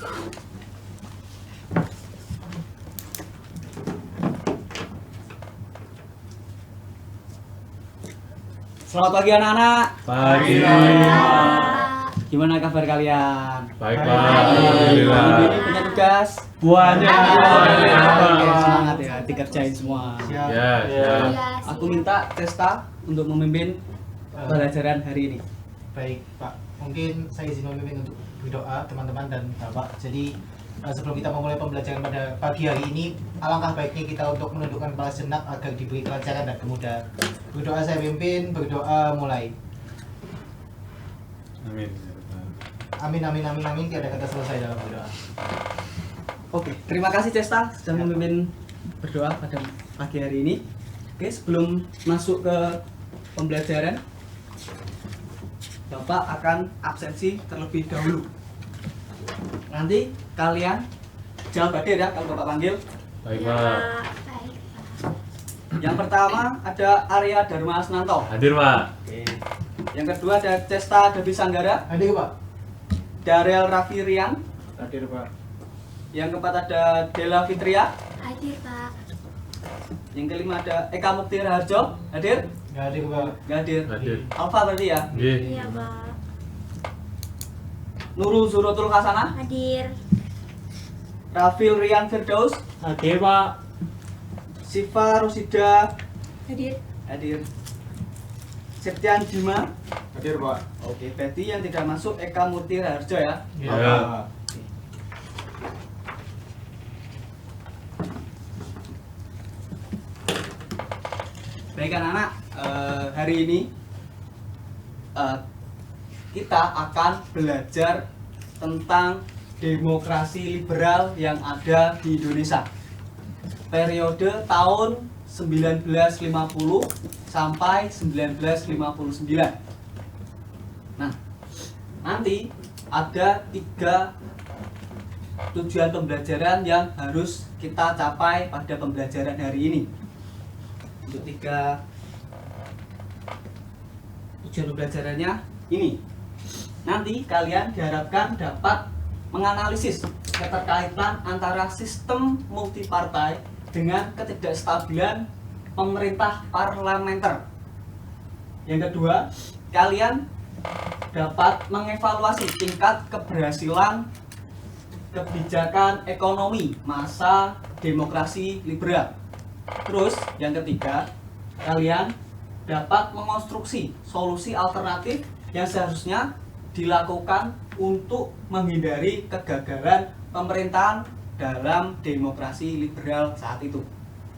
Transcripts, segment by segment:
Selamat pagi anak-anak. Pagi. Gimana kabar kalian? Baik, Pak. Alhamdulillah. Ini punya tugas. Banyak. Oke, semangat ya, dikerjain semua. Ya. Aku minta Testa untuk memimpin pelajaran hari ini. Baik Pak, mungkin saya izin memimpin untuk berdoa teman-teman dan Bapak. Jadi sebelum kita memulai pembelajaran pada pagi hari ini, alangkah baiknya kita untuk menundukkan kepala sejenak agar diberi kelancaran dan kemudahan. Berdoa saya pimpin, berdoa mulai. Amin. Amin, tiada kata selesai dalam berdoa. Oke, terima kasih Testa sudah memimpin berdoa pada pagi hari ini. Oke, sebelum masuk ke pembelajaran, Bapak akan absensi terlebih dahulu. Nanti kalian jawab hadir ya kalau Bapak panggil. Baik, Pak. Yang pertama ada Arya Dharma Asnanto. Hadir, Pak. Oke. Yang kedua ada Cesta Devi Sanggara, Hadir Pak. Darel Raffi Rian. Hadir Pak. Yang keempat ada Dela Fitria. Hadir Pak. Yang kelima ada Eka Mukti Raharjo. Hadir? Hadir Pak. Gak hadir. Hadir. Alfa berarti ya. Nggih. Iya Pak. Nurul Zurotul Hasanah. Hadir. Rafil Rian Firdaus. Hadir, Pak. Siva Rosida. Hadir. Hadir. Septian Bima. Hadir Pak. Oke, berarti yang tidak masuk Eka Mukti Raharjo ya. Ya. Baik anak-anak, hari ini kita akan belajar tentang demokrasi liberal yang ada di Indonesia. Periode tahun 1950 sampai 1959. Nah, nanti ada 3 tujuan pembelajaran yang harus kita capai pada pembelajaran hari ini. Untuk 3 tujuan pembelajarannya ini. Nanti kalian diharapkan dapat menganalisis keterkaitan antara sistem multipartai dengan ketidakstabilan pemerintah parlementer. Yang kedua, kalian dapat mengevaluasi tingkat keberhasilan kebijakan ekonomi masa demokrasi liberal. Terus yang ketiga, kalian dapat mengonstruksi solusi alternatif yang seharusnya dilakukan untuk menghindari kegagalan pemerintahan dalam demokrasi liberal saat itu.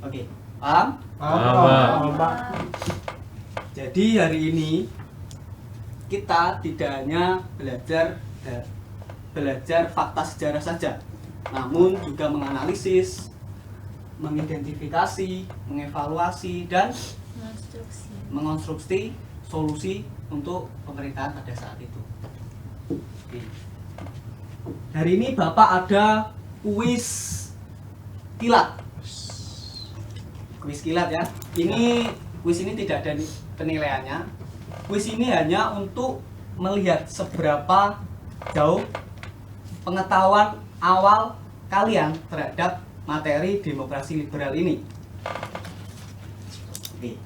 Oke, paham? Paham, Pak. Jadi hari ini kita tidak hanya belajar fakta sejarah saja, namun juga menganalisis, mengidentifikasi, mengevaluasi, dan Konstruksi. mengonstruksi solusi untuk pemerintahan pada saat itu. Oke. Hari ini Bapak ada kuis kilat. Kuis kilat ya. Kuis ini tidak ada penilaiannya. Kuis ini hanya untuk melihat seberapa jauh pengetahuan awal kalian terhadap materi demokrasi liberal ini. Oke.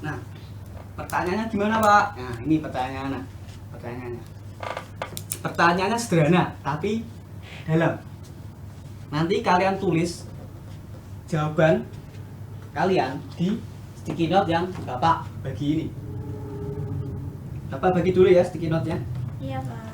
Nah, pertanyaannya gimana, Pak? Nah, ini pertanyaannya. Pertanyaannya sederhana, tapi dalam. Nanti kalian tulis jawaban kalian di sticky note yang Bapak bagi ini. Bapak bagi dulu ya sticky note-nya. Iya Pak.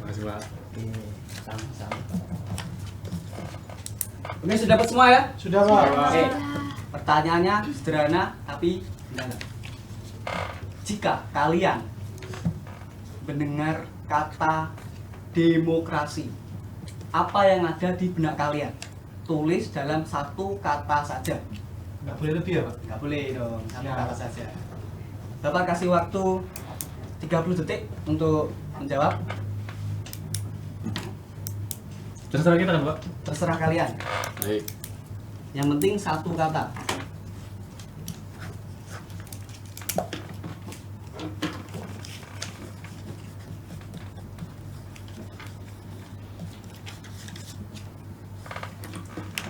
Makasih, Pak. Oke, sama-sama. Ini sudah dapat semua ya? Sudah Pak. Oke. Pertanyaannya sederhana tapi dalam. Jika kalian mendengar kata demokrasi, apa yang ada di benak kalian. Tulis dalam satu kata saja. Nggak boleh lebih ya Pak? Nggak boleh dong, satu Ya. kata saja. Bapak kasih waktu 30 detik untuk menjawab. Terserah kita kan, Pak. Terserah kalian. Baik. Yang penting satu kata.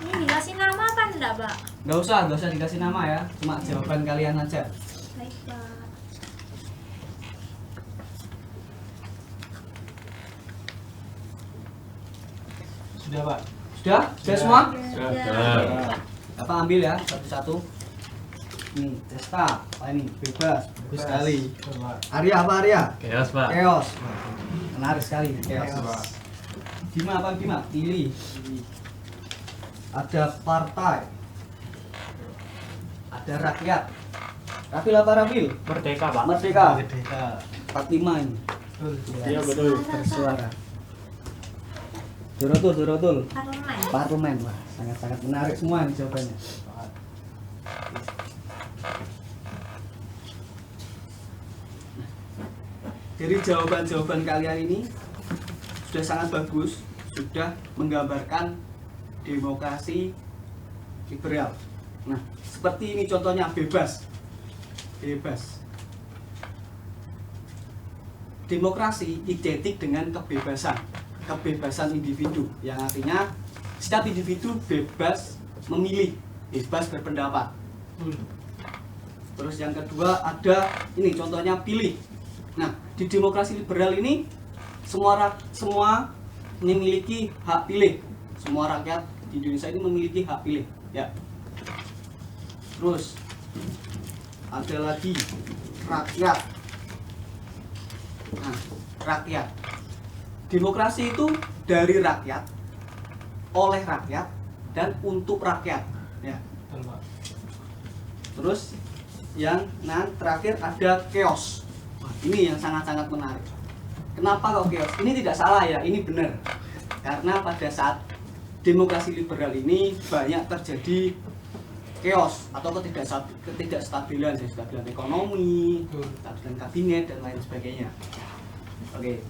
Ini dikasih nama apa enggak, Pak? Nggak usah dikasih nama ya. Cuma jawaban kalian saja. Baik, Pak. Sudah Pak. Sudah? Sudah Sudah. semua? Sudah. Bapak ambil ya satu-satu. Nih, Testa. Apa ini? Bebas. Bagus sekali. Betul, Pak. Arya apa Arya? Chaos, Pak. Chaos. Menarik sekali chaos. Chaos. Bima apa Bima? Pilih. Ada partai. Ada rakyat. Rafil apa Rafil? Merdeka, Pak. Merdeka. Merdeka. 45 ini. Betul. Iya, betul. Bersuara. Dorotul. Parlemen. Parlemen. Wah, sangat-sangat menarik semua ini jawabannya. Dari jawaban-jawaban kalian ini sudah sangat bagus, sudah menggambarkan demokrasi liberal. Nah, seperti ini contohnya bebas. Bebas. Demokrasi identik dengan kebebasan. Kebebasan individu yang artinya setiap individu bebas memilih, bebas berpendapat. Terus yang kedua ada ini contohnya pilih. Nah, di demokrasi liberal ini semua memiliki hak pilih. Semua rakyat di Indonesia ini memiliki hak pilih, ya. Terus ada lagi rakyat. Nah, rakyat. Demokrasi itu dari rakyat, oleh rakyat, dan untuk rakyat, ya. Betul, Pak. Terus yang terakhir ada chaos. Wah, ini yang sangat-sangat menarik. Kenapa kok chaos? Ini tidak salah ya, ini benar. Karena pada saat demokrasi liberal ini banyak terjadi chaos atau ketidakstabilan, ketidakstabilan ekonomi, ketidakstabilan kabinet dan lain sebagainya. Oke.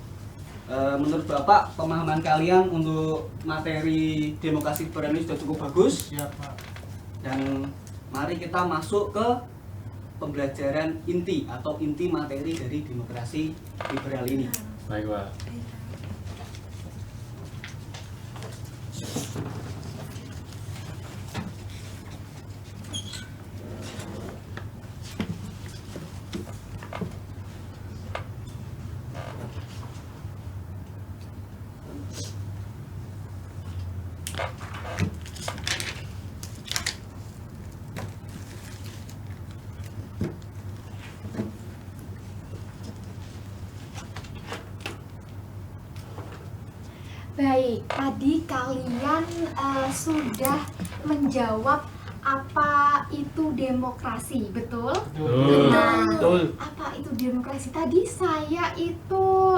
Menurut Bapak, pemahaman kalian untuk materi demokrasi liberal ini sudah cukup bagus. Siap, Pak. Dan mari kita masuk ke pembelajaran inti atau inti materi dari demokrasi liberal ini. Baik, Pak. Baik, tadi kalian sudah menjawab apa itu demokrasi, betul? Betul. Nah, Betul. apa itu demokrasi? Tadi saya itu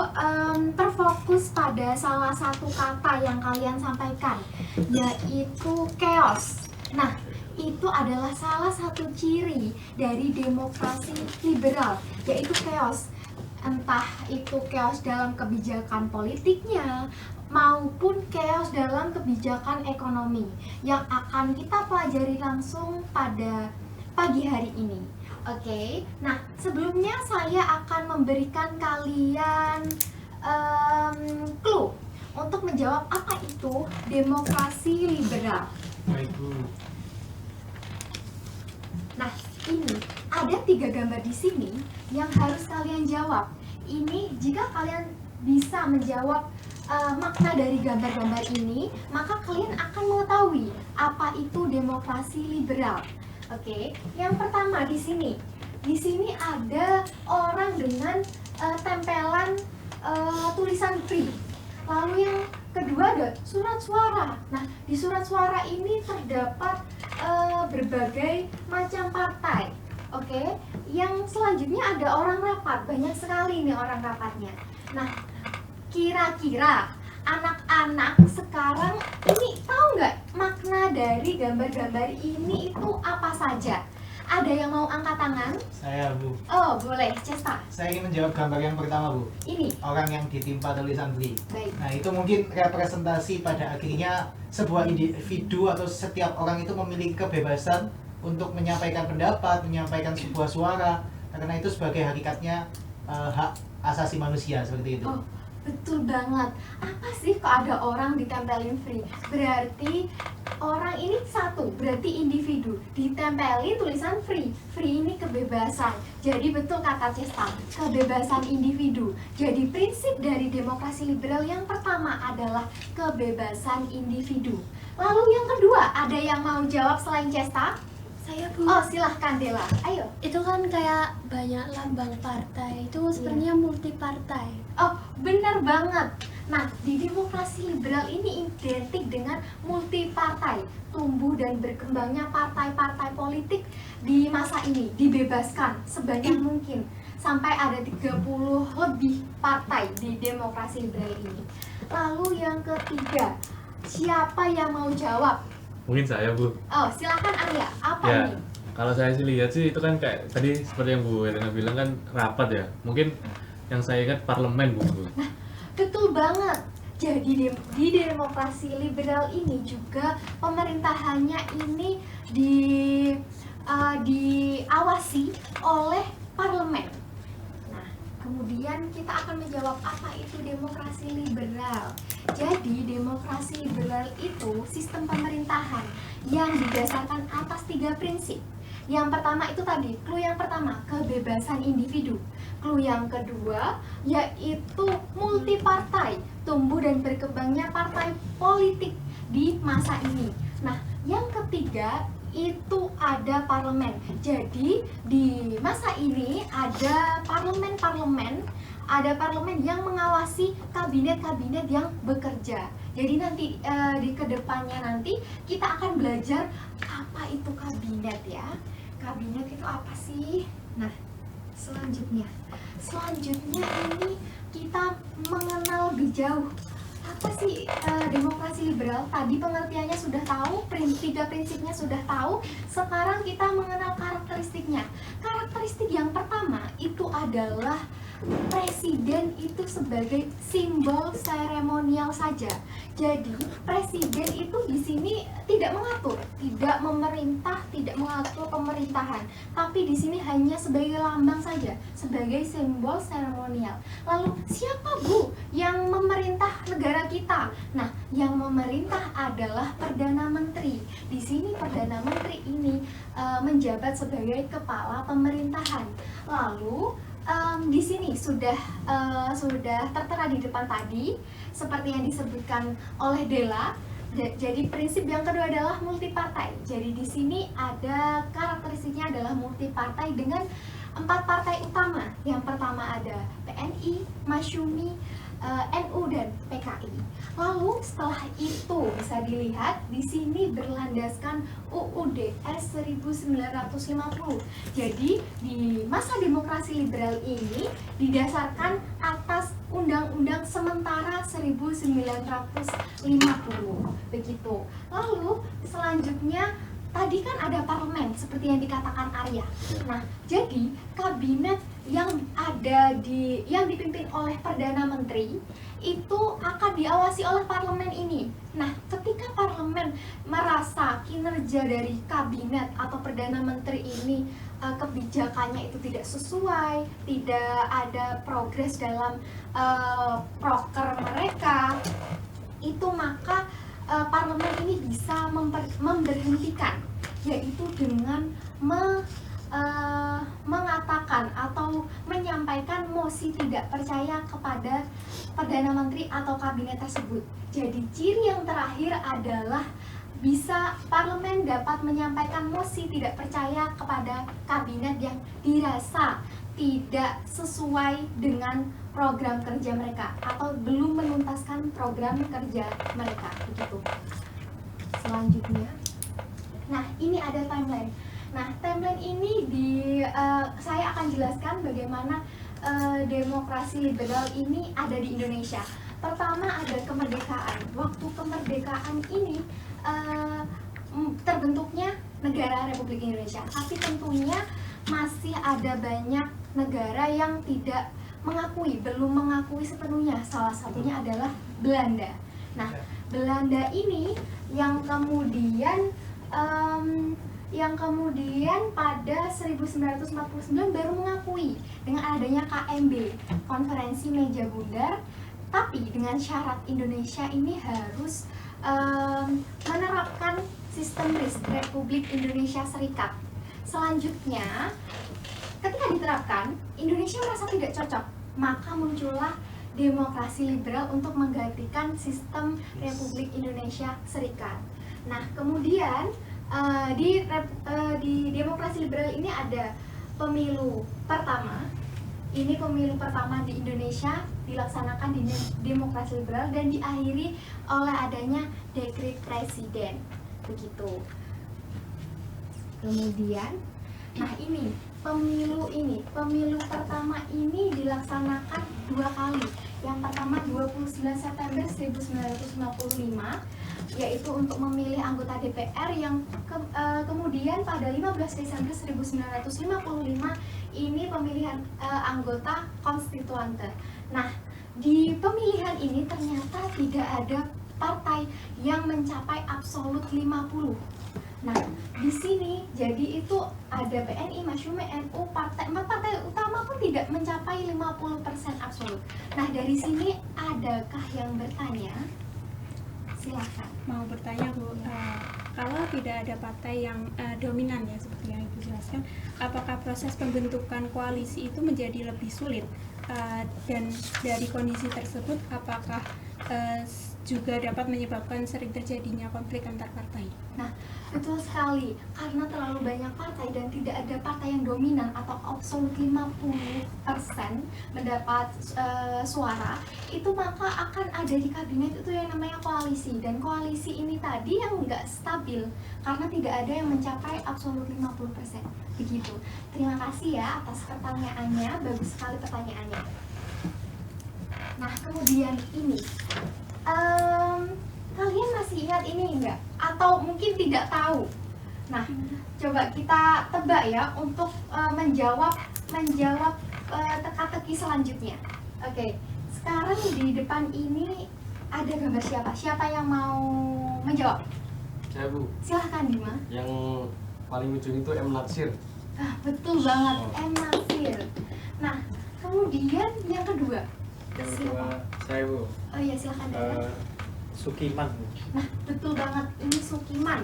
terfokus pada salah satu kata yang kalian sampaikan, yaitu chaos. Nah, itu adalah salah satu ciri dari demokrasi liberal, yaitu chaos. Entah itu chaos dalam kebijakan politiknya maupun chaos dalam kebijakan ekonomi yang akan kita pelajari langsung pada pagi hari ini. Oke, nah sebelumnya saya akan memberikan kalian clue untuk menjawab apa itu demokrasi liberal. Baik, Bu. Nah, ini ada 3 gambar di sini yang harus kalian jawab. Ini jika kalian bisa menjawab makna dari gambar-gambar ini, maka kalian akan mengetahui apa itu demokrasi liberal. Oke, yang pertama di sini. Di sini ada orang dengan tempelan tulisan free. Lalu yang kedua ada surat suara. Nah, di surat suara ini terdapat berbagai macam partai. Oke, yang selanjutnya ada orang rapat. Banyak sekali nih orang rapatnya. Nah, kira-kira anak anak sekarang ini tahu nggak makna dari gambar-gambar ini itu apa saja? Ada yang mau angkat tangan? Saya Bu, Oh, boleh, Cesta. saya ingin menjawab gambar yang pertama Bu. Ini, Orang yang ditimpa tulisan free. baik. Nah itu mungkin representasi pada akhirnya sebuah individu atau setiap orang itu memiliki kebebasan untuk menyampaikan pendapat, menyampaikan sebuah suara, karena itu sebagai hakikatnya hak asasi manusia seperti itu. Oh, betul banget. Apa sih kok ada orang ditempelin free? Berarti orang ini satu, berarti individu. Ditempelin tulisan free. Free ini kebebasan. Jadi betul kata Cesta, kebebasan individu. Jadi prinsip dari demokrasi liberal yang pertama adalah kebebasan individu. Lalu yang kedua, ada yang mau jawab selain Cesta? Saya Bu. Oh, silahkan Dela. Ayo. Itu kan kayak banyak lambang partai. Itu sebenarnya multi partai. Oh, benar banget. Nah, di demokrasi liberal ini identik dengan multi partai. Tumbuh dan berkembangnya partai-partai politik di masa ini dibebaskan sebanyak mungkin. Sampai ada 30 lebih partai di demokrasi liberal ini. Lalu yang ketiga, siapa yang mau jawab? Mungkin saya Bu. Oh, silakan Arya. Apa Ya, ini? kalau saya sih lihat sih itu kan kayak tadi seperti yang Bu Elena bilang kan rapat ya. Mungkin yang saya ingat parlemen Bu. Betul banget. Jadi di demokrasi liberal ini juga pemerintahannya ini diawasi oleh parlemen. Nah, kemudian kita akan menjawab apa itu demokrasi liberal. Jadi demokrasi liberal itu sistem pemerintahan yang didasarkan atas 3 prinsip. Yang pertama itu tadi, clue yang pertama, kebebasan individu. Clue yang kedua yaitu multipartai, tumbuh dan berkembangnya partai politik di masa ini. Nah, yang ketiga itu ada parlemen. Jadi di masa ini ada parlemen yang mengawasi kabinet-kabinet yang bekerja. Jadi nanti di kedepannya nanti kita akan belajar apa itu kabinet ya. Kabinet itu apa sih? Nah, selanjutnya ini kita mengenal lebih jauh apa sih demokrasi liberal. Tadi pengertiannya sudah tahu, 3 prinsipnya sudah tahu. Sekarang kita mengenal karakteristiknya. Karakteristik yang pertama itu adalah presiden itu sebagai simbol seremonial saja. Jadi presiden itu di sini tidak mengatur, tidak memerintah, tidak mengatur pemerintahan, tapi di sini hanya sebagai lambang saja, sebagai simbol seremonial. Lalu siapa Bu yang memerintah negara kita? Nah, yang memerintah adalah Perdana Menteri. Di sini Perdana Menteri ini menjabat sebagai kepala pemerintahan. Lalu di sini sudah tertera di depan tadi seperti yang disebutkan oleh Dela. Jadi prinsip yang kedua adalah multipartai. Jadi di sini ada karakteristiknya adalah multipartai dengan 4 partai utama. Yang pertama ada PNI, Masyumi, NU dan PKI. Lalu setelah itu bisa dilihat di sini berlandaskan UUD S 1950. Jadi di masa demokrasi liberal ini didasarkan atas Undang-Undang Sementara 1950. Begitu. Lalu selanjutnya tadi kan ada parlemen seperti yang dikatakan Arya. Nah, jadi kabinet yang dipimpin oleh Perdana Menteri itu akan diawasi oleh parlemen ini. Nah, ketika parlemen merasa kinerja dari kabinet atau Perdana Menteri ini kebijakannya itu tidak sesuai, tidak ada progres dalam proker mereka, itu maka parlemen ini bisa memberhentikan, yaitu dengan mengatakan atau menyampaikan mosi tidak percaya kepada Perdana Menteri atau kabinet tersebut. Jadi ciri yang terakhir adalah bisa parlemen dapat menyampaikan mosi tidak percaya kepada kabinet yang dirasa tidak sesuai dengan program kerja mereka atau belum menuntaskan program kerja mereka, begitu. Selanjutnya, nah ini ada timeline. Nah, timeline ini saya akan jelaskan bagaimana demokrasi liberal ini ada di Indonesia. Pertama ada kemerdekaan. Waktu kemerdekaan ini terbentuknya negara Republik Indonesia, tapi tentunya masih ada banyak negara yang tidak mengakui, belum mengakui sepenuhnya. Salah satunya adalah Belanda. Nah, Belanda ini yang kemudian pada 1949 baru mengakui dengan adanya KMB, Konferensi Meja Bundar, tapi dengan syarat Indonesia ini harus menerapkan sistem Republik Indonesia Serikat. Selanjutnya, ketika diterapkan, Indonesia merasa tidak cocok, maka muncullah demokrasi liberal untuk menggantikan sistem Republik Indonesia Serikat. Nah, kemudian di demokrasi liberal ini ada pemilu pertama. Ini pemilu pertama di Indonesia dilaksanakan di demokrasi liberal dan diakhiri oleh adanya dekret presiden. Begitu. Kemudian, nah ini pemilu pertama ini dilaksanakan 2 kali. Yang pertama 29 September 1955, yaitu untuk memilih anggota DPR, yang kemudian pada 15 Desember 1955 ini pemilihan anggota konstituante. Nah, di pemilihan ini ternyata tidak ada partai yang mencapai absolut 50. Nah, di sini jadi itu ada PNI, Masyumi, NU, empat partai utama pun tidak mencapai 50% absolut. Nah, dari sini adakah yang bertanya? Silakan. Mau bertanya Bu, kalau tidak ada partai yang dominan ya seperti yang Ibu jelaskan, apakah proses pembentukan koalisi itu menjadi lebih sulit? Dan dari kondisi tersebut, apakah juga dapat menyebabkan sering terjadinya konflik antar partai? Nah, betul sekali. Karena terlalu banyak partai dan tidak ada partai yang dominan atau absolut 50% mendapat suara, itu maka akan ada di kabinet itu yang namanya koalisi. Dan koalisi ini tadi yang nggak stabil karena tidak ada yang mencapai absolut 50%. Begitu. Terima kasih ya atas pertanyaannya. Bagus sekali pertanyaannya. Nah, kemudian ini kalian masih ingat ini enggak? Atau mungkin tidak tahu? Nah, coba kita tebak ya untuk menjawab teka-teki selanjutnya. Oke, sekarang di depan ini ada gambar siapa? Siapa yang mau menjawab? Saya Bu, Silahkan Bima. yang paling ujung itu M. Natsir. Ah, betul banget, M. Natsir. Nah, kemudian yang kedua. Yang Siapa? kedua saya Bu, Oh iya, silahkan Dara. Sukiman. Nah, betul banget, ini Sukiman.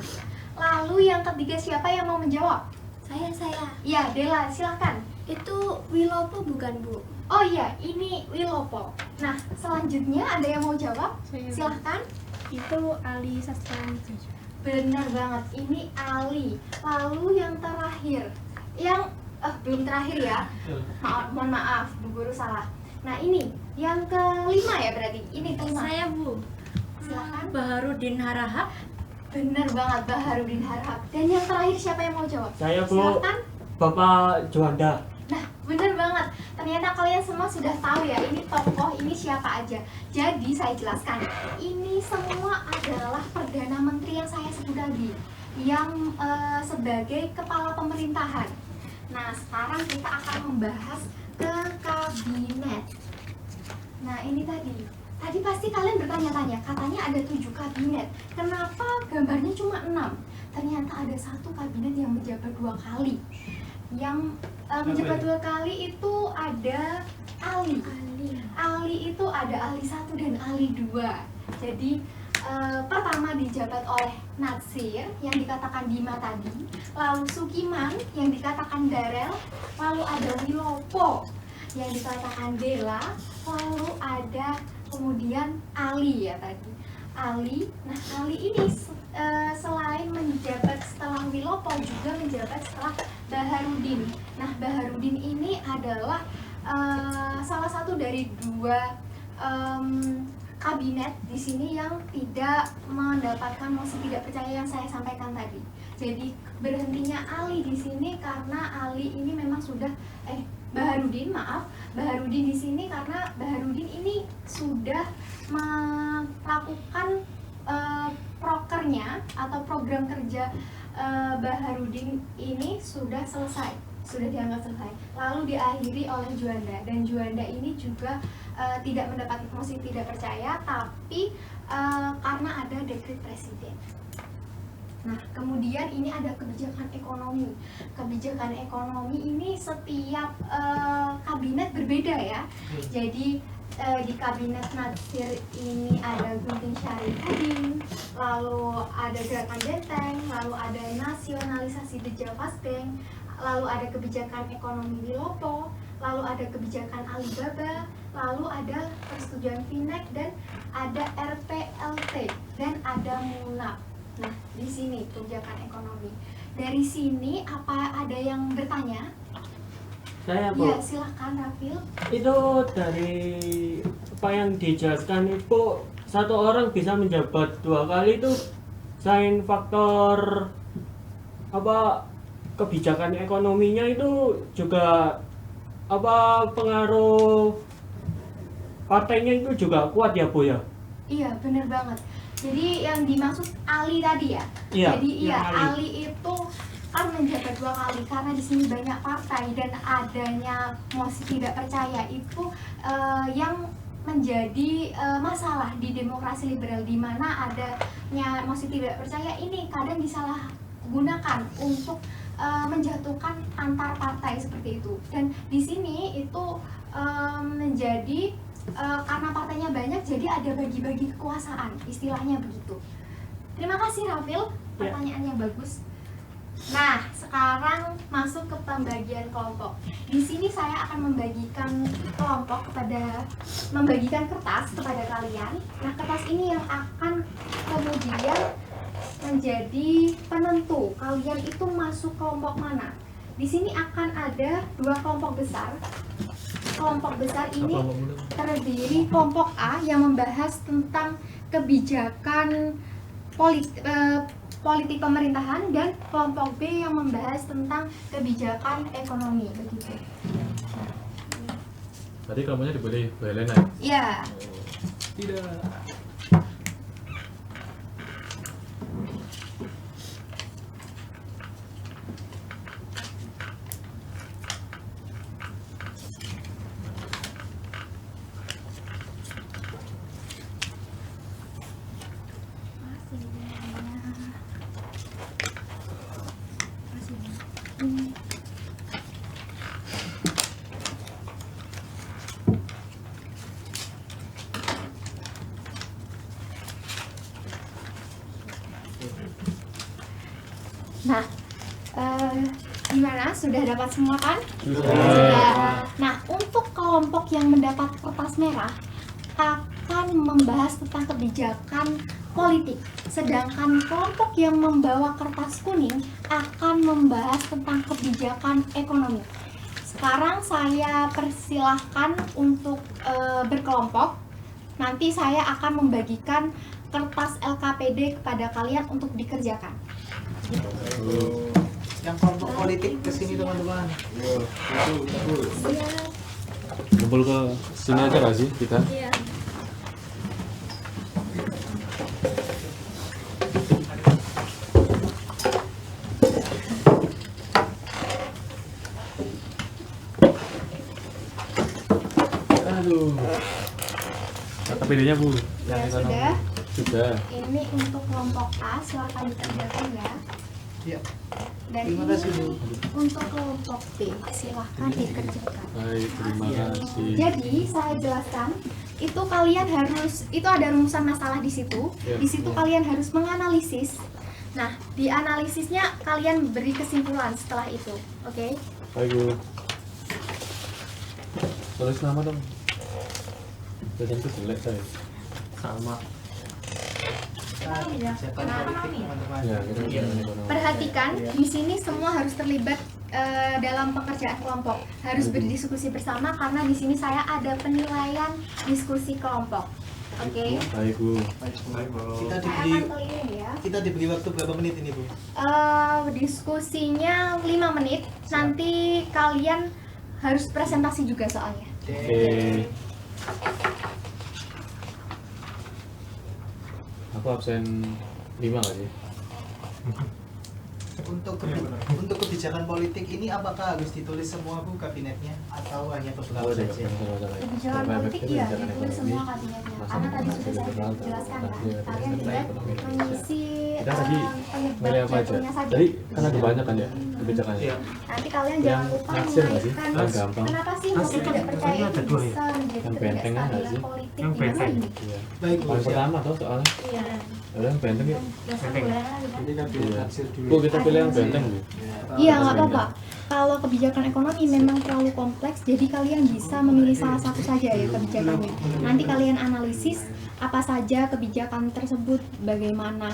Lalu yang ketiga siapa yang mau menjawab? Saya. Ya, Dela, silahkan. Itu Wilopo bukan Bu? Oh iya, ini Wilopo. Nah, selanjutnya ada yang mau jawab? Saya, Silahkan. Itu Ali Sastranija. Benar banget, ini Ali. Lalu yang terakhir, yang belum terakhir ya. Mohon maaf, Bu Guru salah. Nah, ini yang kelima ya berarti. Ini kelima. Saya Bu. Silahkan. Baharudin Harahap. Benar banget, Baharudin Harahap. Dan yang terakhir siapa yang mau jawab? Saya Bu, Silahkan. Bapak Juanda. Nah, bener banget. Ternyata kalian semua sudah tahu ya, ini tokoh ini siapa aja. Jadi saya jelaskan, ini semua adalah Perdana Menteri yang saya sebut tadi, yang sebagai kepala pemerintahan. Nah, sekarang kita akan membahas ke kabinet. Nah, ini tadi pasti kalian bertanya-tanya, katanya ada 7 kabinet. Kenapa gambarnya cuma 6? Ternyata ada satu kabinet yang menjabat 2 kali. Yang menjabat 2 kali itu ada Ali. Ali itu ada Ali 1 dan Ali 2. Jadi pertama dijabat oleh Natsir yang dikatakan Bima tadi, lalu Sukiman yang dikatakan Darel, lalu ada Wilopo yang dikatakan Dela, lalu ada kemudian Ali ya tadi. Ali, nah Ali ini selain menjabat setelah Wilopo juga menjabat setelah Baharudin. Nah, Baharudin ini adalah salah satu dari kabinet di sini yang tidak mendapatkan mosi tidak percaya yang saya sampaikan tadi. Jadi berhentinya Ali di sini karena Ali ini memang sudah Baharudin di sini karena Baharudin ini sudah melakukan prokernya atau program kerja Baharudin ini sudah dianggap selesai, lalu diakhiri oleh Juanda, dan Juanda ini juga tidak mendapat mosi tidak percaya, tapi karena ada dekret presiden. Nah, kemudian ini ada kebijakan ekonomi. Kebijakan ekonomi ini setiap kabinet berbeda ya. Jadi di kabinet Natsir ini ada Gunting Syarifudin, lalu ada Gerakan Benteng, lalu ada nasionalisasi The Javas Bank, lalu ada kebijakan ekonomi Wilopo, lalu ada kebijakan Alibaba, lalu ada persetujuan Finek, dan ada RPLT, dan ada Munaf. Nah, di sini kebijakan ekonomi. Dari sini apa ada yang bertanya? Saya, Bu. Ya, silakan Rafil. Itu dari apa yang dijelaskan itu satu orang bisa menjabat 2 kali itu selain faktor apa kebijakan ekonominya itu juga apa pengaruh partainya itu juga kuat ya, Bu ya? Iya, benar banget. Jadi yang dimaksud Ali tadi ya? Iya, Jadi iya, yang Ali. Ali itu kan menjabat 2 kali karena di sini banyak partai dan adanya mosi tidak percaya itu yang menjadi masalah di demokrasi liberal, di mana adanya mosi tidak percaya ini kadang disalahgunakan untuk menjatuhkan antar partai seperti itu. Dan di sini itu menjadi karena partainya banyak, jadi ada bagi-bagi kekuasaan, istilahnya begitu. Terima kasih Rafil, pertanyaan yang bagus. Nah, sekarang masuk ke pembagian kelompok. Di sini saya akan membagikan kertas kepada kalian. Nah, kertas ini yang akan kemudian menjadi penentu kalian itu masuk kelompok mana. Di sini akan ada 2 kelompok besar. Kelompok besar ini terdiri kelompok A yang membahas tentang kebijakan politik pemerintahan, dan kelompok B yang membahas tentang kebijakan ekonomi, begitu. Tadi kelompoknya dibeli Bu Helena. Ya. Tidak. Nah, gimana? Sudah dapat semua kan? Sudah. Nah, untuk kelompok yang mendapat kertas merah akan membahas tentang kebijakan politik, sedangkan kelompok yang membawa kertas kuning akan membahas tentang kebijakan ekonomi. Sekarang saya persilahkan untuk berkelompok. Nanti saya akan membagikan kertas LKPD kepada kalian untuk dikerjakan. Yang kelompok politik kesini teman-teman. Kumpul ke sini aja nggak sih kita? Iya. Aduh. KPD-nya Bu. Ya Yang sudah. ekonomi. Sudah. Ini untuk kelompok A, silakan dikerjakan ya. Iya. Dan Terima ini kasih, Bu. untuk kelompok B, silahkan dikerjakan. Baik, terima kasih. Jadi saya jelaskan, itu kalian harus, itu ada rumusan masalah di situ. Ya, Di situ ya. kalian harus menganalisis. Nah, di analisisnya kalian beri kesimpulan setelah itu, oke? Baik Bu. Tulis nama dong. Jadi itu jelek saya. Sama. Kebijakan politik teman-teman. Ya, kita ekonomi. Perhatikan, di sini semua harus terlibat dalam pekerjaan kelompok, harus berdiskusi bersama karena di sini saya ada penilaian diskusi kelompok. Oke. Baik Bu. Kita Saya diberi akan keliling ya. kita diberi waktu berapa menit ini, Bu? Diskusinya 5 menit. Nanti kalian harus presentasi juga soalnya. Oke. Aku absen 5 nggak sih? Untuk kebijakan politik ini apakah harus ditulis semua, Bu, kabinetnya atau hanya beberapa saja? Kebijakan politik iya ditulis semua kabinetnya. Karena tadi sudah saya jelaskan kan. Kalian tidak mengisi Kita tadi milih apa aja? jadwalnya saja. Tadi kan ada banyak kan ya kebijakannya. Nanti kalian jangan lupa naksir nggak sih? mengaitkan Yang gampang. kenapa sih masih tidak percaya Ada itu dua ya? bisa menjadi Yang benteng kan nggak ketidakstabilan sih? politik Yang di masa benteng. ini. Iya. Baik, Bu. Paling siap. pertama tuh soalnya. Iya. Udah yang benteng ya. Benteng. Ini kan pilih naksir dulu. Bu kita pilih yang benteng Bu. Iya nggak apa-apa. Kalau kebijakan ekonomi memang terlalu kompleks, jadi kalian bisa memilih salah satu saja ya kebijakannya. Nanti kalian analisis apa saja kebijakan tersebut, bagaimana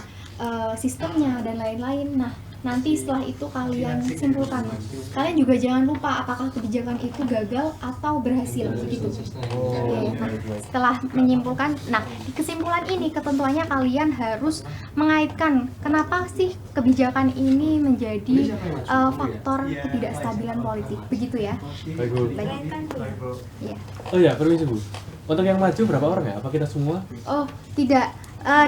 sistemnya dan lain-lain. Nah, nanti setelah itu kalian simpulkan. Kalian juga jangan lupa apakah kebijakan itu gagal atau berhasil begitu. Oh, Oke, nah, baik, baik. setelah menyimpulkan, nah di kesimpulan ini ketentuannya kalian harus mengaitkan kenapa sih kebijakan ini menjadi faktor ketidakstabilan politik, begitu ya? Baik Bu. Baik. Iya. Oh ya, permisi Bu. Untuk yang maju berapa orang ya? Apa kita semua? Oh tidak,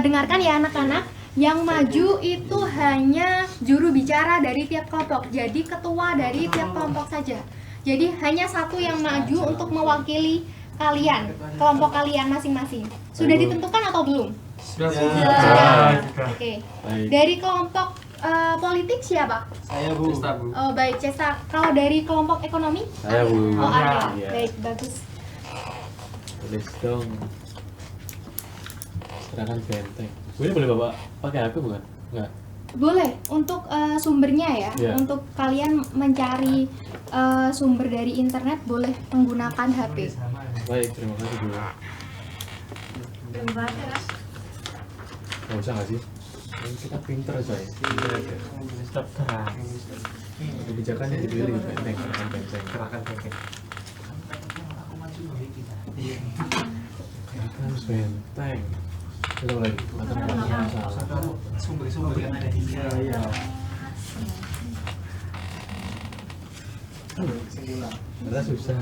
dengarkan ya anak-anak. Yang maju itu hanya juru bicara dari tiap kelompok, jadi ketua dari tiap kelompok saja. Jadi hanya satu yang maju untuk mewakili kalian, kelompok kalian masing-masing. Sudah ditentukan atau belum? Sudah. Sudah. Oke. Baik. Dari kelompok politik siapa? Saya, Bu. Cesta, Bu. Oh baik, Cesta. Kalau dari kelompok ekonomi? Saya Bu. Oh ada. Iya. Baik, bagus. Tulis dong. Serahkan benteng. Bu ini boleh Bapak pakai HP bukan? Enggak. Boleh untuk sumbernya ya, Iya. untuk kalian mencari sumber dari internet boleh menggunakan HP. Baik, terima kasih Bu. Nggak usah nggak sih? Kan kita pinter aja ya. Stop terang. Kebijakannya dipilih benteng, serahkan benteng. Gerakan benteng. Serahkan benteng. Kita mulai. Masalah. Sumber-sumber yang ada di sini. Iya. Ternyata susah.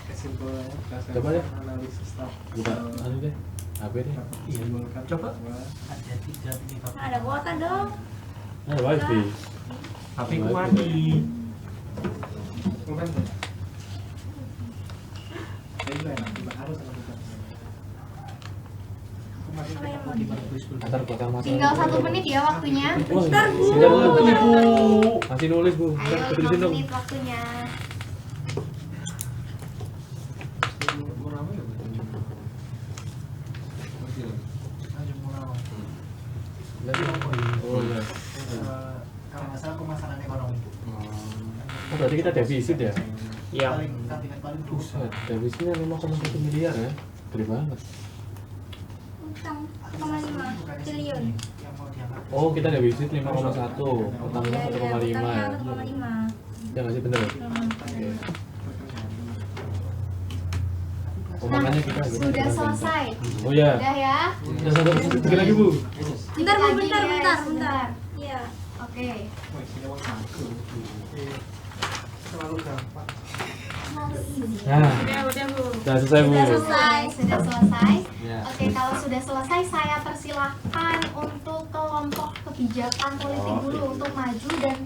Kesimpulannya Coba deh. analisis tahap Buka anu deh. HP deh. Simpulkan Coba. bahwa Ada 3 penyebab. Ada kuota dong. Ada wifi. Tapi kuali. bukan tuh. Saya juga enak, harus lakukan. Antar belakang masalah. Tinggal 1 menit ya waktunya. Wah, Bentar, Bu. sebentar, Bu. Bentar, Bu. Masih nulis Bu. Ayo Bentar, 5 tulisin dong. menit waktunya. Murah ya, Oh iya. Kalau nggak salah pemasaran ekonomi. Oh, berarti kita defisit ya? Iya. Kabinet paling Buset, defisitnya 5,1 miliar ya. Gede banget. Utang 1,5 triliun. yang mau diangkat. Oh, kita defisit 5,1, utangnya 1,5 ya. 1,5. Ya nggak sih bener ya? Oke. Oh, Nah, makanya kita gitu. sudah selesai. Oh ya. Udah ya. Udah satu sedikit lagi Bu. Bentar, Bu, Lagi, bentar, guys, bentar, bentar. Iya. Oke. Terlalu gampang. Nah, Udah, Bu. udah selesai Bu. Sudah selesai, sudah selesai. Ya. Oke, kalau sudah selesai saya persilahkan untuk kelompok kebijakan politik dulu untuk maju dan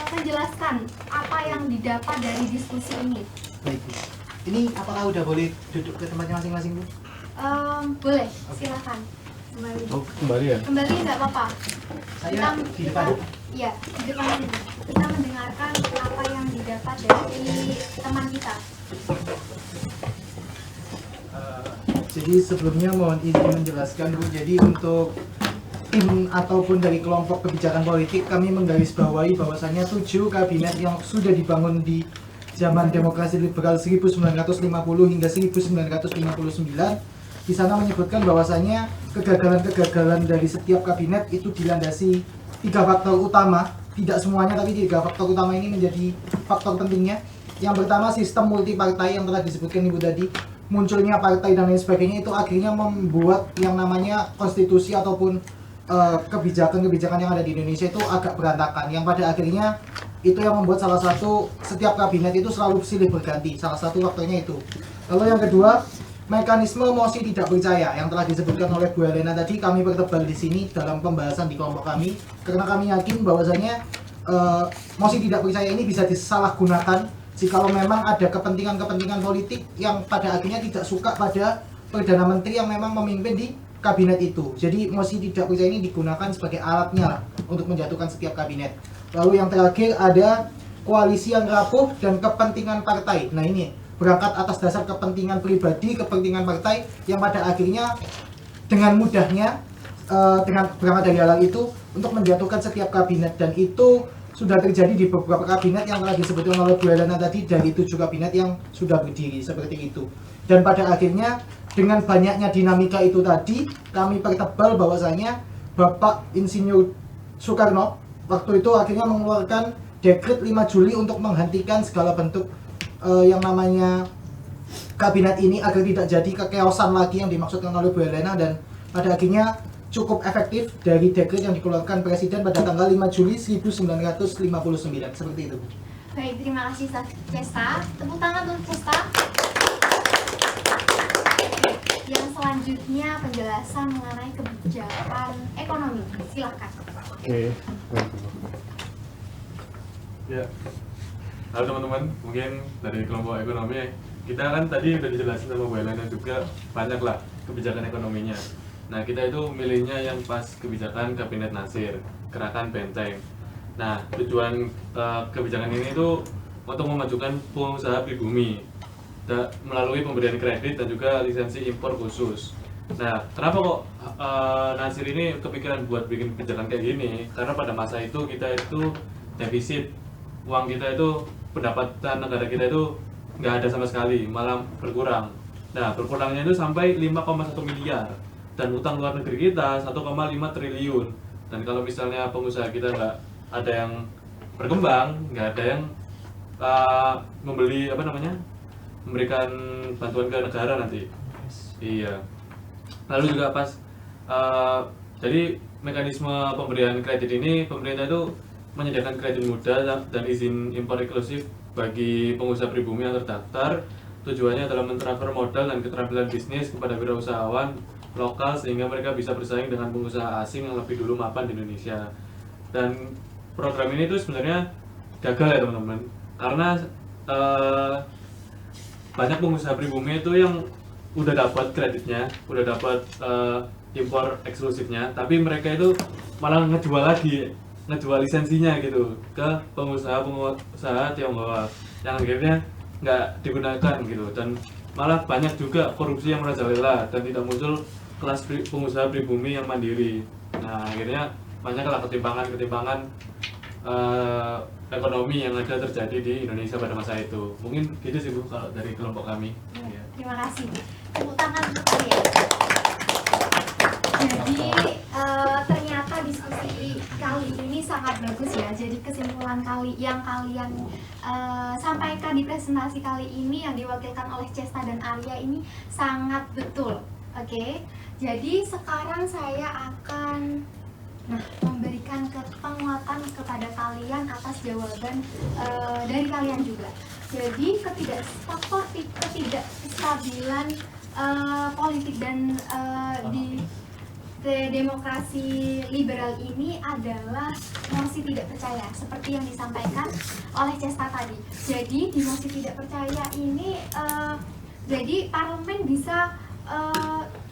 menjelaskan apa yang didapat dari diskusi ini. Baik, Bu. Ini apakah udah boleh duduk ke tempatnya masing-masing, Bu? Boleh, silakan. Kembali. Oh, kembali ya? Kembali nggak apa-apa. Saya di depan. Iya, di depan aja. Kita mendengarkan apa yang didapat dari teman kita. Jadi sebelumnya mohon izin menjelaskan, Bu. Jadi untuk tim ataupun dari kelompok kebijakan politik kami menggarisbawahi bahwasannya 7 kabinet yang sudah dibangun di zaman demokrasi liberal 1950 hingga 1959 di sana menyebutkan bahwasannya kegagalan-kegagalan dari setiap kabinet itu dilandasi 3 faktor utama, tidak semuanya tapi 3 faktor utama ini menjadi faktor pentingnya. Yang pertama sistem multipartai yang telah disebutkan Ibu tadi, munculnya partai dan lain sebagainya itu akhirnya membuat yang namanya konstitusi ataupun kebijakan-kebijakan yang ada di Indonesia itu agak berantakan, yang pada akhirnya itu yang membuat salah satu setiap kabinet itu selalu silih berganti, salah satu faktornya itu. Lalu yang kedua, mekanisme mosi tidak percaya yang telah disebutkan oleh Bu Helena tadi, kami pertebal di sini dalam pembahasan di kelompok kami, karena kami yakin bahwasanya mosi tidak percaya ini bisa disalahgunakan jikalau memang ada kepentingan-kepentingan politik yang pada akhirnya tidak suka pada Perdana Menteri yang memang memimpin di kabinet itu. Jadi mosi tidak percaya ini digunakan sebagai alatnya untuk menjatuhkan setiap kabinet. Lalu yang terakhir ada koalisi yang rapuh dan kepentingan partai. Nah ini berangkat atas dasar kepentingan pribadi, kepentingan partai yang pada akhirnya dengan mudahnya dengan berangkat dari hal itu untuk menjatuhkan setiap kabinet, dan itu sudah terjadi di beberapa kabinet yang telah disebutkan oleh Bu Helena tadi, dari 7 kabinet yang sudah berdiri seperti itu. Dan pada akhirnya dengan banyaknya dinamika itu tadi, kami pertebal bahwasanya Bapak Insinyur Soekarno waktu itu akhirnya mengeluarkan dekret 5 Juli untuk menghentikan segala bentuk yang namanya kabinet ini agar tidak jadi kekeosan lagi yang dimaksudkan oleh Bu Helena, dan pada akhirnya cukup efektif dari dekret yang dikeluarkan Presiden pada tanggal 5 Juli 1959 seperti itu. Baik, terima kasih Cesta. Tepuk tangan untuk Cesta. Yang selanjutnya penjelasan mengenai kebijakan ekonomi. Silakan. Oke. Ya. Halo teman-teman, mungkin dari kelompok ekonomi kita kan tadi udah dijelasin sama Bu Helena juga banyak lah kebijakan ekonominya. Nah kita itu milihnya yang pas kebijakan Kabinet Nasir, Gerakan Benteng. Nah tujuan kebijakan ini itu untuk memajukan pengusaha pribumi melalui pemberian kredit dan juga lisensi impor khusus. Nah kenapa kok Nasir ini kepikiran buat bikin kebijakan kayak gini? Karena pada masa itu kita itu defisit, uang kita itu, pendapatan negara kita itu nggak ada sama sekali, malah berkurang. Nah berkurangnya itu sampai 5,1 miliar, dan utang luar negeri kita 1,5 triliun. Dan kalau misalnya pengusaha kita nggak ada yang berkembang, nggak ada yang memberikan bantuan ke negara nanti. Iya. Lalu juga pas jadi mekanisme pemberian kredit ini, pemerintah itu menyediakan kredit mudah dan izin impor eksklusif bagi pengusaha pribumi yang terdaftar. Tujuannya adalah mentransfer modal dan keterampilan bisnis kepada wirausahawan lokal sehingga mereka bisa bersaing dengan pengusaha asing yang lebih dulu mapan di Indonesia. Dan program ini tuh sebenarnya gagal ya teman-teman, karena banyak pengusaha pribumi itu yang udah dapat kreditnya, udah dapat impor eksklusifnya, tapi mereka itu malah ngejual lisensinya gitu ke pengusaha Tionghoa yang akhirnya nggak digunakan gitu, dan malah banyak juga korupsi yang merajalela dan tidak muncul kelas pengusaha pribumi yang mandiri. Nah akhirnya banyaklah ketimpangan ekonomi yang ada terjadi di Indonesia pada masa itu. Mungkin gitu sih Bu kalau dari kelompok kami. Ya. Terima kasih. Tepuk tangan untuk kalian. Jadi ternyata diskusi kali ini sangat bagus ya. Jadi kesimpulan yang kalian sampaikan di presentasi kali ini yang diwakilkan oleh Cesta dan Arya ini sangat betul. Oke. Jadi sekarang saya akan memberikan penguatan kepada kalian atas jawaban dari kalian juga. Jadi faktor ketidakstabilan politik dan di demokrasi liberal ini adalah mosi tidak percaya seperti yang disampaikan oleh Cesta tadi. Jadi di mosi tidak percaya ini jadi parlemen bisa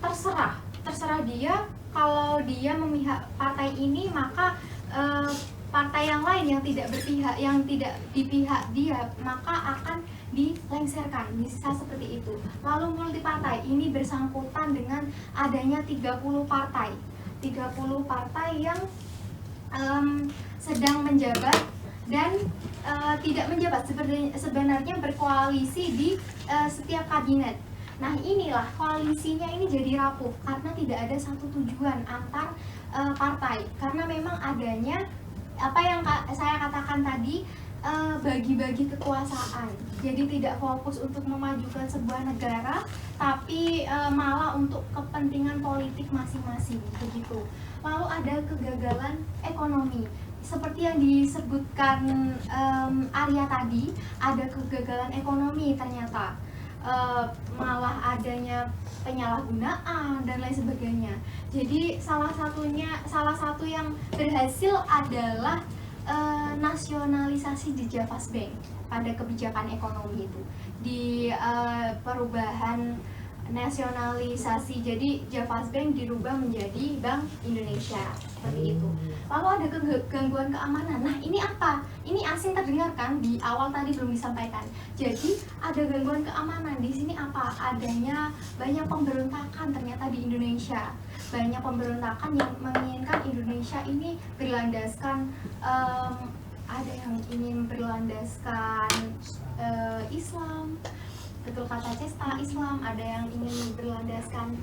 terserah dia, kalau dia memihak partai ini maka partai yang lain yang tidak berpihak, yang tidak di pihak dia maka akan dilengsarkan, bisa seperti itu. Lalu multipartai ini bersangkutan dengan adanya 30 partai yang sedang menjabat dan tidak menjabat, sebenarnya berkoalisi di setiap kabinet. Nah inilah koalisinya ini jadi rapuh karena tidak ada satu tujuan antar partai, karena memang adanya apa yang saya katakan tadi, bagi-bagi kekuasaan. Jadi tidak fokus untuk memajukan sebuah negara, tapi malah untuk kepentingan politik masing-masing begitu. Lalu ada kegagalan ekonomi. Seperti yang disebutkan Arya tadi, ada kegagalan ekonomi ternyata. Malah adanya penyalahgunaan dan lain sebagainya. Jadi salah satu yang berhasil adalah nasionalisasi di Javas Bank pada kebijakan ekonomi itu, di perubahan nasionalisasi. Jadi Javas Bank dirubah menjadi Bank Indonesia seperti itu. Lalu ada gangguan keamanan. Nah ini apa? Ini asing terdengar kan, di awal tadi belum disampaikan. Jadi ada gangguan keamanan di sini apa? Adanya banyak pemberontakan ternyata di Indonesia. Banyak pemberontakan yang menginginkan Indonesia ini berlandaskan ada yang ingin berlandaskan Islam, betul kata Cesta, Islam, ada yang ingin berlandaskan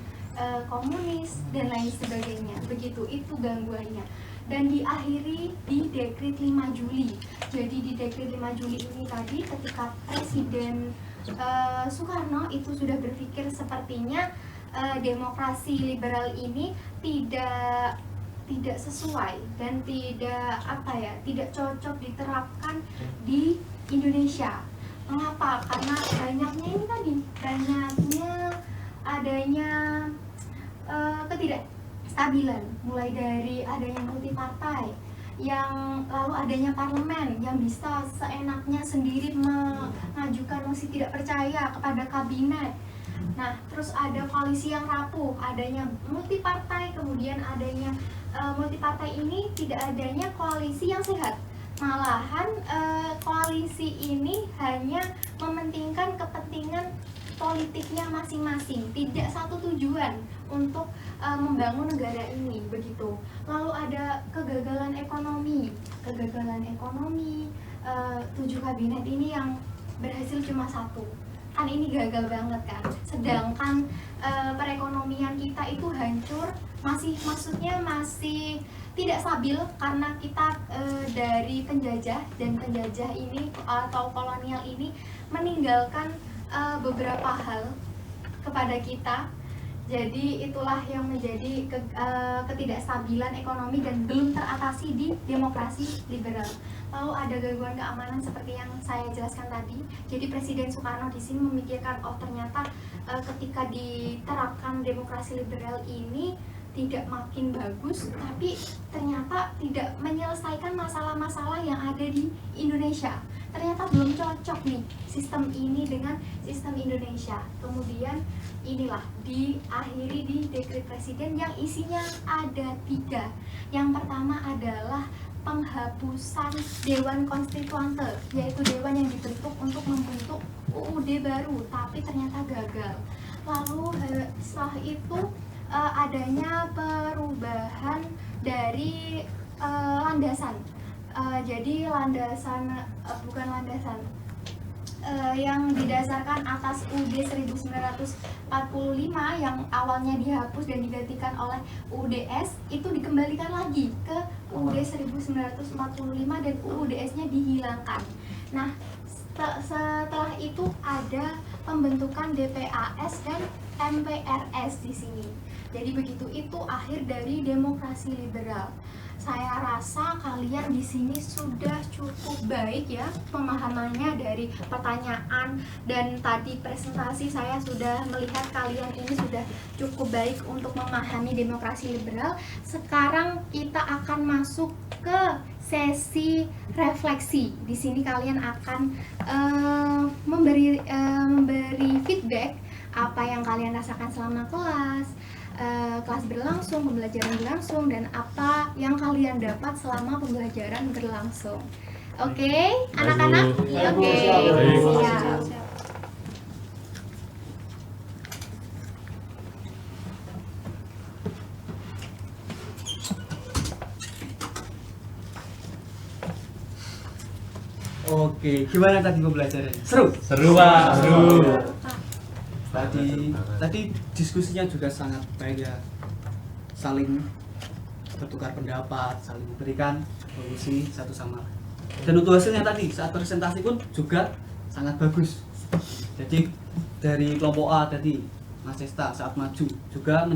komunis dan lain sebagainya. Begitu, itu gangguannya. Dan diakhiri di Dekret 5 Juli. Jadi di Dekret 5 Juli ini tadi ketika Presiden Soekarno itu sudah berpikir sepertinya demokrasi liberal ini tidak sesuai dan tidak cocok diterapkan di Indonesia. Mengapa? Karena banyaknya adanya ketidakstabilan, mulai dari adanya multipartai, yang lalu adanya parlemen yang bisa seenaknya sendiri mengajukan mosi tidak percaya kepada kabinet. Nah, terus ada koalisi yang rapuh, adanya multipartai, kemudian adanya multipartai ini tidak adanya koalisi yang sehat. Malahan koalisi ini hanya mementingkan kepentingan politiknya masing-masing, tidak satu tujuan untuk membangun negara ini begitu. Lalu ada kegagalan ekonomi, 7 kabinet ini yang berhasil cuma 1. Kan ini gagal banget kan. Sedangkan perekonomian kita itu hancur, masih tidak stabil karena kita dari penjajah, dan penjajah ini atau kolonial ini meninggalkan beberapa hal kepada kita. Jadi itulah yang menjadi ketidakstabilan ekonomi dan belum teratasi di demokrasi liberal. Lalu ada gangguan keamanan seperti yang saya jelaskan tadi. Jadi Presiden Soekarno di sini memikirkan, oh ternyata ketika diterapkan demokrasi liberal ini tidak makin bagus, tapi ternyata tidak menyelesaikan masalah-masalah yang ada di Indonesia. Ternyata belum cocok nih sistem ini dengan sistem Indonesia. Kemudian inilah diakhiri di dekret presiden yang isinya ada 3. Yang pertama adalah penghapusan Dewan Konstituante, yaitu dewan yang dibentuk untuk membentuk UUD baru, tapi ternyata gagal. Lalu setelah itu adanya perubahan dari landasan. Jadi yang didasarkan atas UUD 1945 yang awalnya dihapus dan digantikan oleh UUDS, itu dikembalikan lagi ke UUD 1945 dan UUDS-nya dihilangkan. Nah, setelah itu ada pembentukan DPAS dan MPRS di sini. Jadi begitu, itu akhir dari demokrasi liberal. Saya rasa kalian di sini sudah cukup baik ya pemahamannya dari pertanyaan dan tadi presentasi. Saya sudah melihat kalian ini sudah cukup baik untuk memahami demokrasi liberal. Sekarang kita akan masuk ke sesi refleksi. Di sini kalian akan memberi feedback apa yang kalian rasakan selama kelas berlangsung, pembelajaran berlangsung, dan apa yang kalian dapat selama pembelajaran berlangsung. Oke, anak-anak? Oke, siap. Oke, gimana tadi pembelajarannya? Seru? Seru Pak, seru. Tadi diskusinya juga sangat baik ya, saling bertukar pendapat, saling memberikan solusi satu sama lain. Dan untuk hasilnya tadi saat presentasi pun juga sangat bagus. Jadi dari kelompok A tadi Mas Esta saat maju juga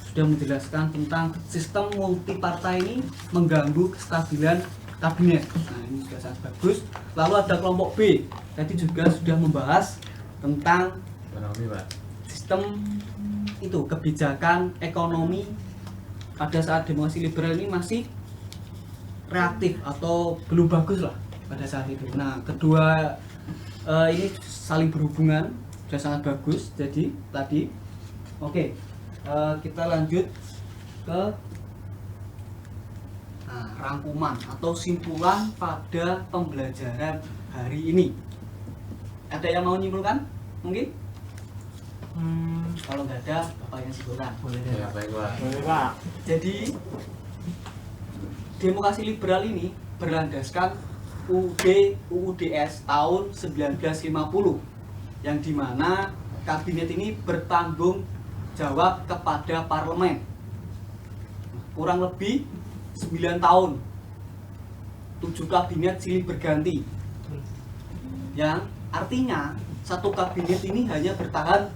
sudah menjelaskan tentang sistem multipartai ini mengganggu kestabilan kabinet. Nah ini juga sangat bagus. Lalu ada kelompok B tadi juga sudah membahas tentang Ekonomi, Pak. sistem itu kebijakan ekonomi pada saat demokrasi liberal ini masih reaktif atau belum bagus lah pada saat itu. Nah kedua ini saling berhubungan sudah sangat bagus. Jadi tadi oke, kita lanjut ke rangkuman atau simpulan pada pembelajaran hari ini. Ada yang mau nyimpulkan mungkin? Kalau nggak ada, Bapak yang simpulkan. Boleh deh. Ya, baik, Pak. Boleh Pak. Jadi demokrasi liberal ini berlandaskan UUDS tahun 1950 yang dimana kabinet ini bertanggung jawab kepada parlemen kurang lebih 9 tahun, 7 kabinet silih berganti, yang artinya satu kabinet ini hanya bertahan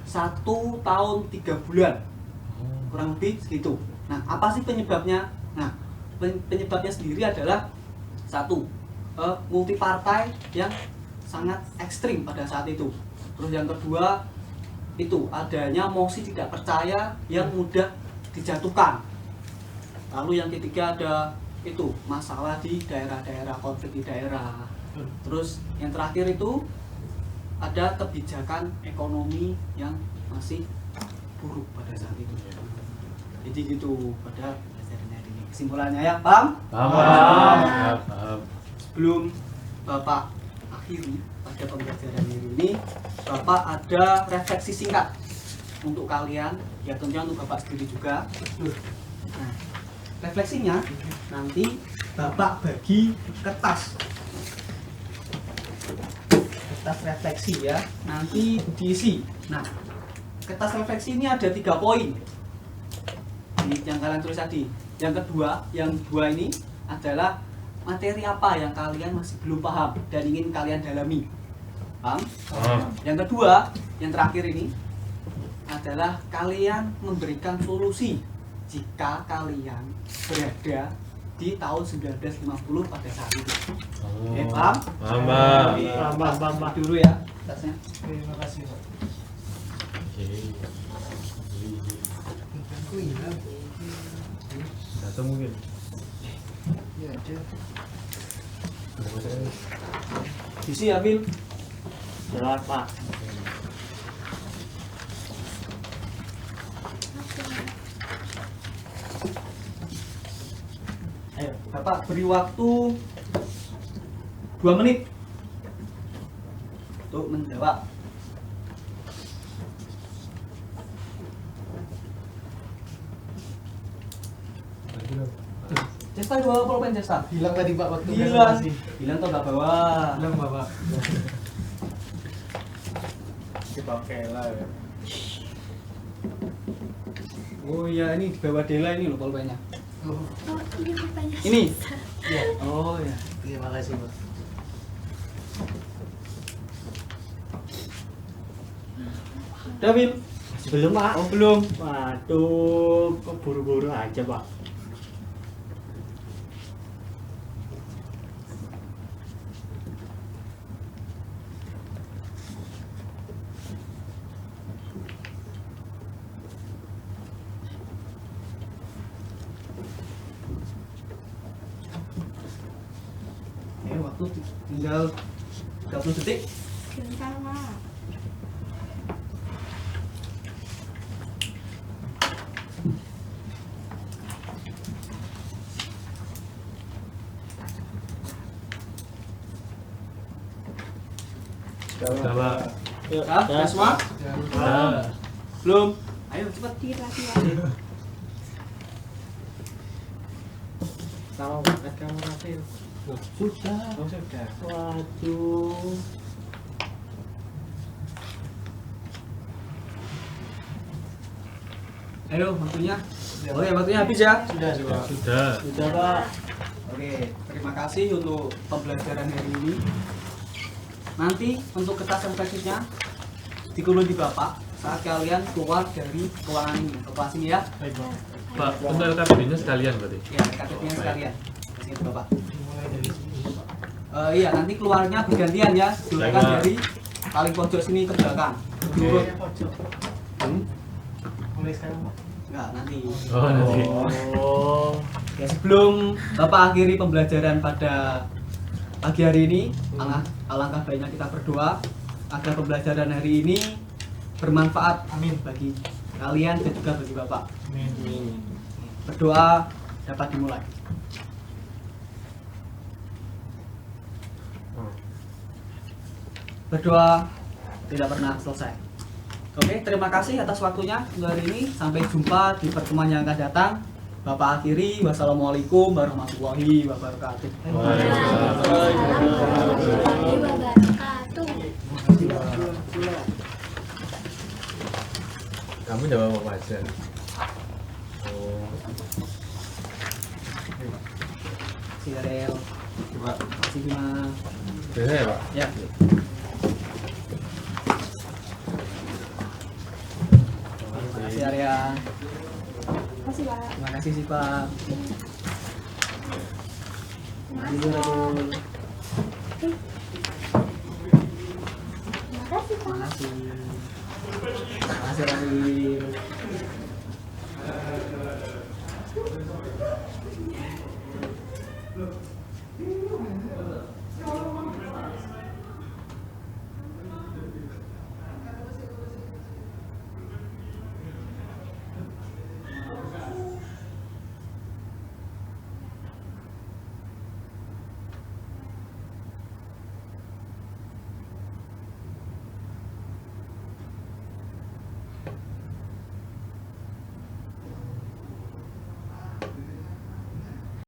1 tahun 3 bulan kurang lebih segitu. Nah apa sih penyebabnya? Nah penyebabnya sendiri adalah satu, multipartai yang sangat ekstrim pada saat itu. Terus yang kedua itu adanya mosi tidak percaya yang mudah dijatuhkan. Lalu yang ketiga ada itu masalah di daerah-daerah, konflik di daerah. Terus yang terakhir itu ada kebijakan ekonomi yang masih buruk pada saat itu. Jadi gitu pada pelajaran hari ini. Kesimpulannya ya, paham? Paham. Paham. Sebelum Bapak akhiri pada pembelajaran hari ini, Bapak ada refleksi singkat untuk kalian, ya tentunya untuk Bapak sendiri juga. Nah, refleksinya nanti Bapak bagi kertas refleksi ya, nanti diisi. Nah, kertas refleksi ini ada 3 poin. Ini yang kalian tulis tadi. Yang kedua, yang 2 ini adalah materi apa yang kalian masih belum paham dan ingin kalian dalami. Paham? Yang kedua, yang terakhir ini adalah kalian memberikan solusi jika kalian berada di tahun 1950 pada saat itu. Oke, paham? Paham. Dulu ya tasnya. Terima kasih, Pak. Satu mungkin. Iya, aja. Isi ya, Bil. Jelas Pak. Ayo, Bapak beri waktu 2 menit untuk menjawab. Cesta bawa pulpen Cesta. Bilang tadi Pak waktu Bilang, presentasi. bilang tuh nggak bawa. Bilang Bapak. Dipakai lah ya. Oh iya, ini di bawah Dela ini loh pulpennya. Oh, Oh, ini bapaknya. Ini. iya. Oh ya. Terima kasih, Pak. Udah, Bil? Belum Pak. Oh belum. Waduh, kok buru-buru aja Pak. Waktu tinggal 30 detik. Bentar, Pak. Sudah, Pak. Yuk, Ah, udah semua? Jangan lupa. Sudah. Belum. Ayo cepat. Dirahasiakan. Sama banget kamu Rafil. Sudah. Oh, sudah. Waduh. Ayo waktunya. Sudah, Oke, Pak. waktunya habis ya. Sudah. Sudah. Sudah Pak. Oke, terima kasih untuk pembelajaran hari ini. Nanti untuk kertas refleksinya dikulun di Bapak saat kalian keluar dari ruangan ini. Bapak sini ya. Baik, Pak. Pak, untuk LKPD-nya sekalian berarti. Ya, KTP-nya sekalian. Sini Bapak. Dimulai dari sini Bapak. Iya, nanti keluarnya bergantian ya. Silakan Baik, Pak. dari paling pojok sini ke belakang. Diurut. Pojok. Mulai sekarang Pak. Enggak, nanti. Oh, nanti. Oh. Ya, sebelum Bapak akhiri pembelajaran pada pagi hari ini, alangkah baiknya kita berdoa agar pembelajaran hari ini bermanfaat Amin. bagi kalian dan juga bagi Bapak. Amin. Berdoa dapat dimulai. Berdoa tidak pernah selesai. Oke, terima kasih atas waktunya untuk hari ini. Sampai jumpa di pertemuan yang akan datang. Bapak akhiri. Wassalamualaikum warahmatullahi wabarakatuh. Waalaikumsalam warahmatullahi wabarakatuh. Kamu jawab apa aja? Oh. Si Ariel. Si Bima. Biasa ya, Pak? Ya. Terima kasih Arya. Makasih Pak. Terima kasih sih Pak. Terima kasih Raul. Terima kasih Pak. Terima kasih. Terima kasih Raul. Loh.